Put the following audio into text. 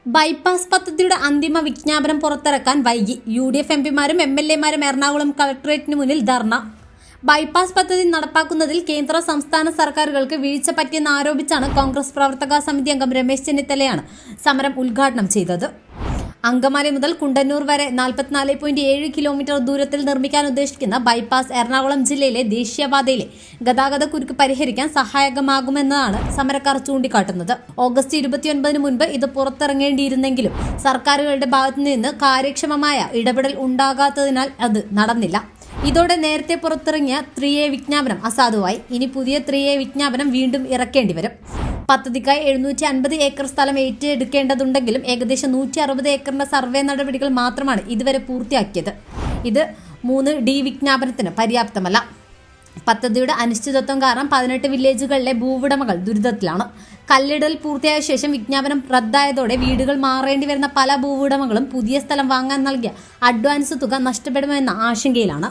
Bypass പദ്ധതിയുടെ അന്തിമ വിജ്ഞാപനം പുറത്തിറക്കാൻ വൈകി. UDF എംപിമാരും MLA-മാരും എറണാകുളം കളക്ടറേറ്റിന് മുന്നിൽ ധർണ. ബൈപ്പാസ് പദ്ധതി നടപ്പാക്കുന്നതിൽ കേന്ദ്ര സംസ്ഥാന സർക്കാരുകൾക്ക് വീഴ്ച പറ്റിയെന്ന് ആരോപിച്ചാണ് കോൺഗ്രസ് പ്രവർത്തക സമിതി അംഗം രമേശ് ചെന്നിത്തലയാണ് സമരം ഉദ്ഘാടനം ചെയ്തത്. അങ്കമാലി മുതൽ കുണ്ടന്നൂർ വരെ 44.7 കിലോമീറ്റർ ദൂരത്തിൽ നിർമ്മിക്കാൻ ഉദ്ദേശിക്കുന്ന ബൈപ്പാസ് എറണാകുളം ജില്ലയിലെ ദേശീയപാതയിലെ ഗതാഗത കുരുക്ക് പരിഹരിക്കാൻ സഹായകമാകുമെന്നാണ് സമരക്കാർ ചൂണ്ടിക്കാട്ടുന്നത്. ഓഗസ്റ്റ് 29 മുൻപ് ഇത് പുറത്തിറങ്ങേണ്ടിയിരുന്നെങ്കിലും സർക്കാരുകളുടെ ഭാഗത്തുനിന്ന് കാര്യക്ഷമമായ ഇടപെടൽ ഉണ്ടാകാത്തതിനാൽ അത് നടന്നില്ല. ഇതോടെ നേരത്തെ പുറത്തിറങ്ങിയ 3A വിജ്ഞാപനം അസാധുവായി. ഇനി പുതിയ 3A വിജ്ഞാപനം വീണ്ടും ഇറക്കേണ്ടി വരും. പദ്ധതിക്കായി 750 ഏക്കർ സ്ഥലം ഏറ്റെടുക്കേണ്ടതുണ്ടെങ്കിലും ഏകദേശം 160 ഏക്കറിന്റെ സർവേ നടപടികൾ മാത്രമാണ് ഇതുവരെ പൂർത്തിയാക്കിയത്. ഇത് 3D വിജ്ഞാപനത്തിന് പര്യാപ്തമല്ല. പദ്ധതിയുടെ അനിശ്ചിതത്വം കാരണം 18 വില്ലേജുകളിലെ ഭൂവുടമകൾ ദുരിതത്തിലാണ്. കല്ലിടൽ പൂർത്തിയായ ശേഷം വിജ്ഞാപനം റദ്ദായതോടെ വീടുകൾ മാറേണ്ടി വരുന്ന പല ഭൂവുടമകളും പുതിയ സ്ഥലം വാങ്ങാൻ നൽകിയ അഡ്വാൻസ് തുക നഷ്ടപ്പെടുമെന്ന ആശങ്കയിലാണ്.